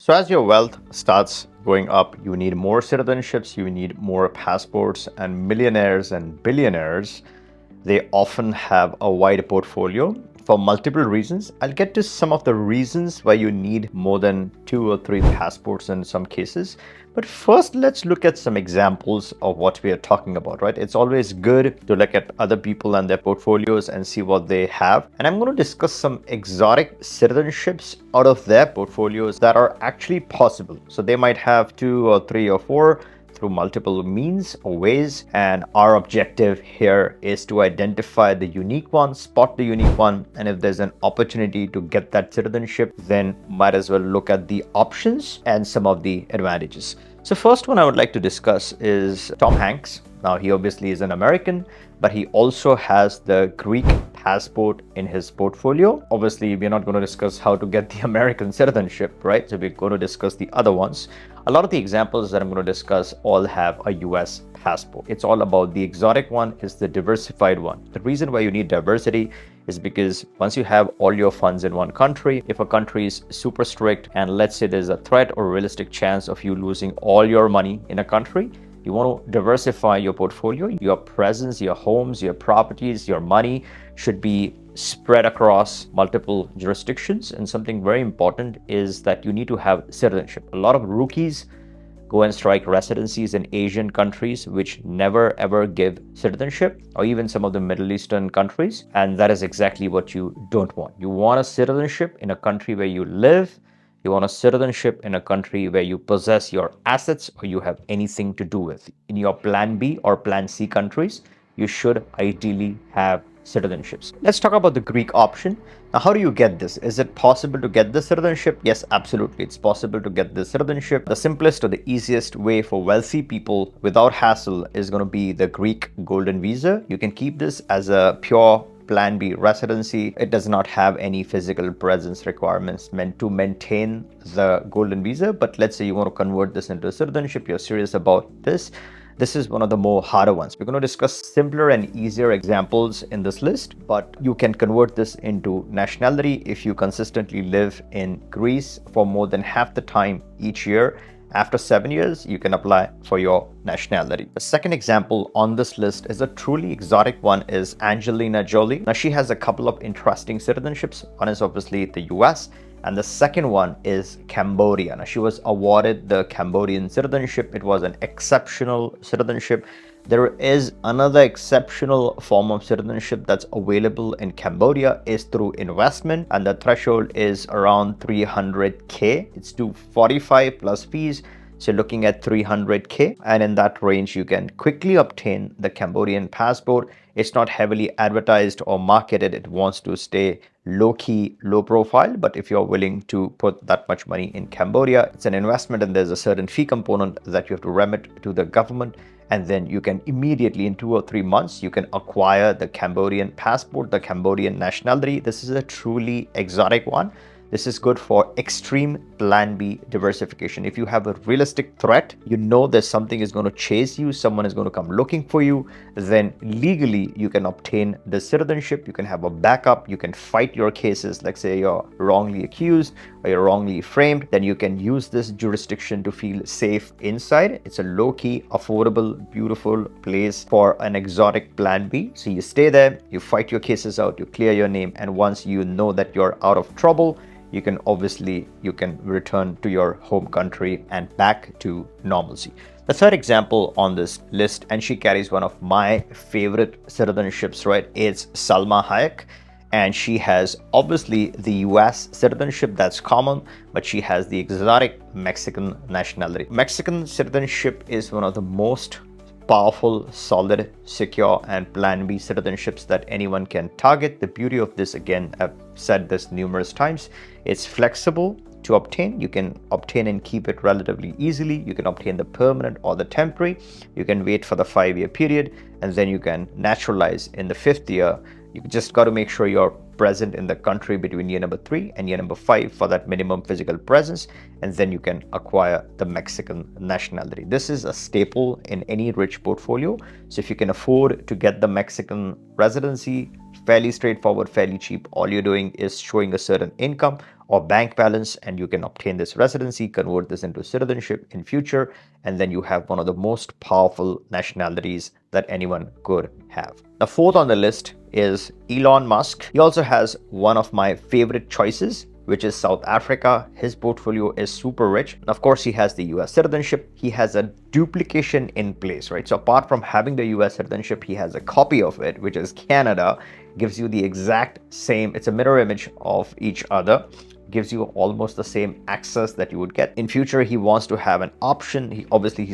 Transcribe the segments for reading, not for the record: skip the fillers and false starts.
So as your wealth starts going up, you need more citizenships, you need more passports, and millionaires and billionaires, they often have a wide portfolio for multiple reasons. I'll get to some of the reasons why you need more than 2 or 3 passports in some cases. But first, let's look at some examples of what we are talking about, right? It's always good to look at other people and their portfolios and see what they have. And I'm going to discuss some exotic citizenships out of their portfolios that are actually possible. So they might have 2 or 3 or 4 through multiple means or ways, and our objective here is to identify the unique one, spot the unique one, and if there's an opportunity to get that citizenship, then might as well look at the options and some of the advantages. So first one I would like to discuss is Tom Hanks. Now he obviously is an American, but he also has the Greek passport in his portfolio. Obviously, we're not going to discuss how to get the American citizenship, right? So we're going to discuss the other ones. A lot of the examples that I'm going to discuss all have a US passport. It's all about the exotic one is the diversified one. The reason why you need diversity is because once you have all your funds in one country, if a country is super strict and let's say there's a threat or realistic chance of you losing all your money in a country, you want to diversify your portfolio. Your presence, your homes, your properties, your money should be spread across multiple jurisdictions. And something very important is that you need to have citizenship. A lot of rookies go and strike residencies in Asian countries which never ever give citizenship, or even some of the Middle Eastern countries. And that is exactly what you don't want. You want a citizenship in a country where you live. You want a citizenship in a country where you possess your assets or you have anything to do with. In your Plan B or Plan C countries, you should ideally have citizenships. Let's talk about the Greek option. Now, how do you get this? Is it possible to get the citizenship? Yes, absolutely. It's possible to get the citizenship. The simplest or the easiest way for wealthy people without hassle is going to be the Greek Golden Visa. You can keep this as a pure Plan B residency. It does not have any physical presence requirements meant to maintain the golden visa. But let's say you want to convert this into a citizenship, you're serious about this. This is one of the more harder ones. We're going to discuss simpler and easier examples in this list, but you can convert this into nationality if you consistently live in Greece for more than half the time each year. After 7 years, you can apply for your nationality. The second example on this list is a truly exotic one is Angelina Jolie. Now, she has a couple of interesting citizenships. One is obviously the US, and the second one is Cambodia. Now, she was awarded the Cambodian citizenship. It was an exceptional citizenship. There is another exceptional form of citizenship that's available in Cambodia is through investment, and the threshold is around 300K. It's 245 plus fees. So looking at 300K, and in that range, you can quickly obtain the Cambodian passport. It's not heavily advertised or marketed. It wants to stay low-key, low profile. But if you're willing to put that much money in Cambodia, it's an investment and there's a certain fee component that you have to remit to the government. And then you can immediately, in 2 or 3 months, you can acquire the Cambodian passport, the Cambodian nationality. This is a truly exotic one. This is good for extreme Plan B diversification. If you have a realistic threat, you know that something is going to chase you, someone is going to come looking for you, then legally you can obtain the citizenship. You can have a backup. You can fight your cases. Like say you're wrongly accused or you're wrongly framed, then you can use this jurisdiction to feel safe inside. It's a low-key, affordable, beautiful place for an exotic Plan B. So you stay there, you fight your cases out, you clear your name, and once you know that you're out of trouble, you can return to your home country and back to normalcy. The third example on this list, and she carries one of my favorite citizenships, right? It's Salma Hayek. And she has obviously the US citizenship, that's common, but she has the exotic Mexican nationality. Mexican citizenship is one of the most powerful, solid, secure, and Plan B citizenships that anyone can target. The beauty of this, again, I've said this numerous times, it's flexible to obtain. You can obtain and keep it relatively easily. You can obtain the permanent or the temporary. You can wait for the 5-year period, and then you can naturalize in the 5th year. You just got to make sure you're present in the country between year number 3 and year number 5 for that minimum physical presence, and then you can acquire the Mexican nationality. This is a staple in any rich portfolio. So if you can afford to get the Mexican residency, fairly straightforward, fairly cheap. All you're doing is showing a certain income or bank balance, and you can obtain this residency, convert this into citizenship in future, and then you have one of the most powerful nationalities that anyone could have. The fourth on the list is Elon Musk. He also has one of my favorite choices, which is South Africa. His portfolio is super rich. And of course, he has the US citizenship. He has a duplication in place, right? So apart from having the US citizenship, he has a copy of it, which is Canada, gives you the exact same, it's a mirror image of each other, gives you almost the same access that you would get. In future, he wants to have an option. He's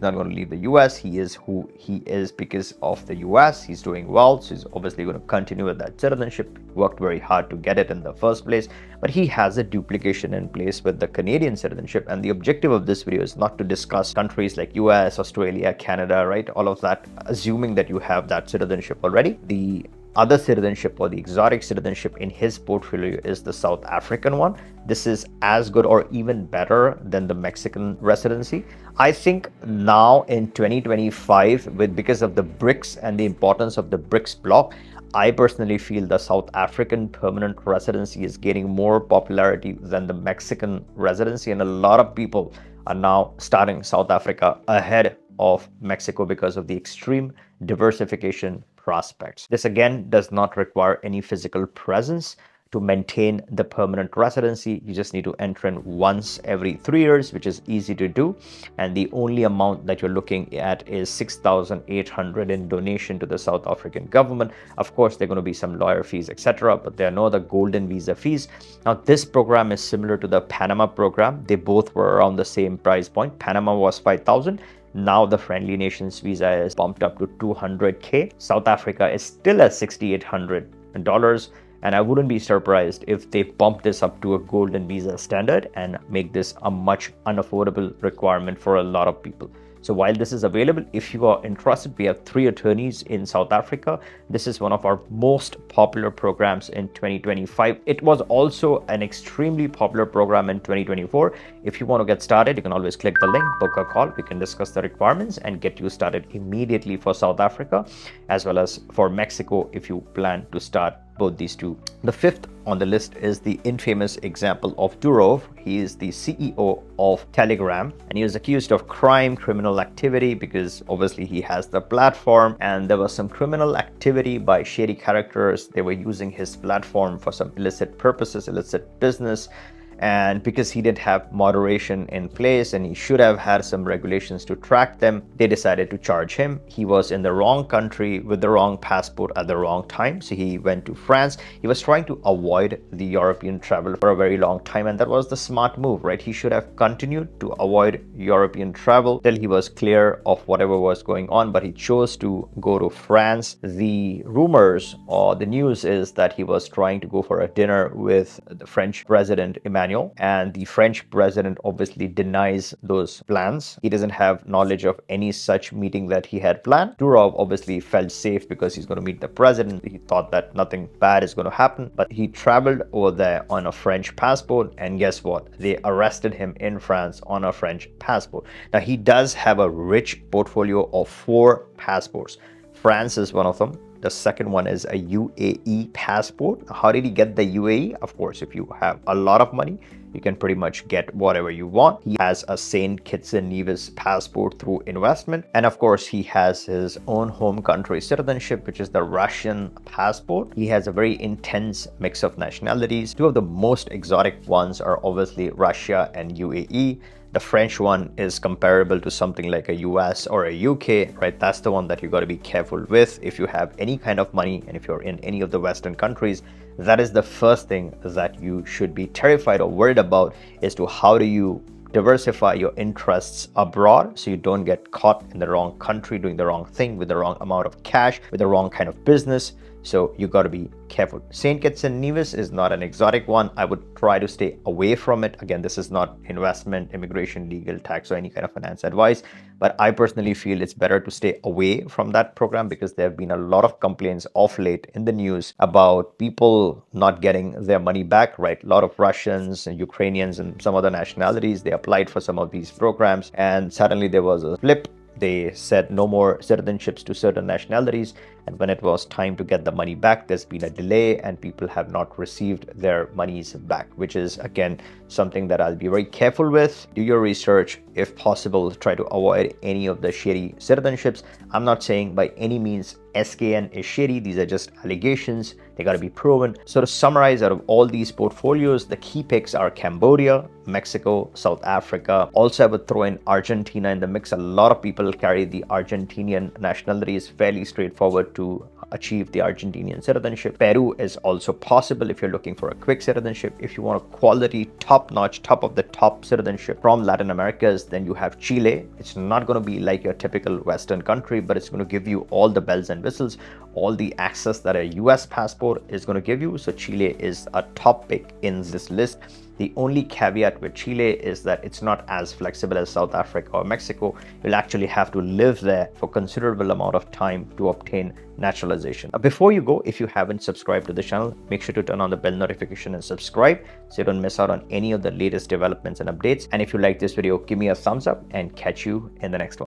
not going to leave the US. He is who he is because of the US. He's doing well, so he's obviously going to continue with that citizenship. Worked very hard to get it in the first place, but he has a duplication in place with the Canadian citizenship. And the objective of this video is not to discuss countries like US, Australia, Canada, right? All of that, assuming that you have that citizenship already. The other citizenship, or the exotic citizenship in his portfolio, is the South African one. This is as good or even better than the Mexican residency. I think now in 2025, because of the BRICS and the importance of the BRICS bloc, I personally feel the South African permanent residency is gaining more popularity than the Mexican residency, and a lot of people are now starting South Africa ahead of Mexico because of the extreme diversification prospects. This again does not require any physical presence to maintain the permanent residency. You just need to enter in once every 3 years, which is easy to do. And the only amount that you're looking at is 6,800 in donation to the South African government. Of course, there are going to be some lawyer fees, etc., but there are no other golden visa fees. Now, this program is similar to the Panama program. They both were around the same price point. Panama was 5,000. Now the Friendly Nations visa is bumped up to 200K. South Africa is still at $6,800. And I wouldn't be surprised if they bump this up to a golden visa standard and make this a much unaffordable requirement for a lot of people. So while this is available, if you are interested, we have 3 attorneys in South Africa. This is one of our most popular programs in 2025. It was also an extremely popular program in 2024. If you want to get started, you can always click the link, book a call. We can discuss the requirements and get you started immediately for South Africa, as well as for Mexico if you plan to start both these two. The fifth on the list is the infamous example of Durov. He is the CEO of Telegram, and he was accused of criminal activity, because obviously he has the platform, and there was some criminal activity by shady characters. They were using his platform for some illicit purposes, illicit business. And because he didn't have moderation in place and he should have had some regulations to track them, they decided to charge him. He was in the wrong country with the wrong passport at the wrong time. So he went to France. He was trying to avoid the European travel for a very long time, and that was the smart move, right? He should have continued to avoid European travel till he was clear of whatever was going on, but he chose to go to France. The rumors or the news is that he was trying to go for a dinner with the French president, Emmanuel, and the French president obviously denies those plans. He doesn't have knowledge of any such meeting that he had planned. Durov obviously felt safe because he's going to meet the president. He thought that nothing bad is going to happen, but he traveled over there on a French passport, and guess what? They arrested him in France on a French passport. Now, he does have a rich portfolio of 4 passports. France is one of them. The second one is a UAE passport. How did he get the UAE? Of course, if you have a lot of money, you can pretty much get whatever you want. He has a St. Kitts and Nevis passport through investment. And of course, he has his own home country citizenship, which is the Russian passport. He has a very intense mix of nationalities. 2 of the most exotic ones are obviously Russia and UAE. The French one is comparable to something like a US or a UK, right? That's the one that you got to be careful with. If you have any kind of money and if you're in any of the Western countries, that is the first thing that you should be terrified or worried about, is to how do you diversify your interests abroad so you don't get caught in the wrong country doing the wrong thing with the wrong amount of cash, with the wrong kind of business. So you got to be careful. St. Kitts and Nevis is not an exotic one. I would try to stay away from it. Again, this is not investment, immigration, legal, tax, or any kind of finance advice. But I personally feel it's better to stay away from that program, because there have been a lot of complaints of late in the news about people not getting their money back, right? A lot of Russians and Ukrainians and some other nationalities, they applied for some of these programs, and suddenly there was a flip. They said no more citizenships to certain nationalities, And when it was time to get the money back, there's been a delay and people have not received their monies back, which is again something that I'll be very careful with. Do your research. If possible, try to avoid any of the shady citizenships. I'm not saying by any means SKN is shady. These are just allegations. They got to be proven. So to summarize, out of all these portfolios, the key picks are Cambodia, Mexico, South Africa. Also, I would throw in Argentina in the mix. A lot of people carry the Argentinian nationality. It's fairly straightforward to achieve the Argentinian citizenship. Peru is also possible if you're looking for a quick citizenship. If you want a quality, top-notch, top of the top citizenship from Latin Americas, then you have Chile. It's not going to be like your typical Western country, but it's going to give you all the bells and whistles, all the access that a US passport is going to give you. So Chile is a top pick in this list. The only caveat with Chile is that it's not as flexible as South Africa or Mexico. You'll actually have to live there for considerable amount of time to obtain naturalization. Before you go, if you haven't subscribed to the channel, make sure to turn on the bell notification and subscribe so you don't miss out on any of the latest developments and updates. And if you like this video, give me a thumbs up and catch you in the next one.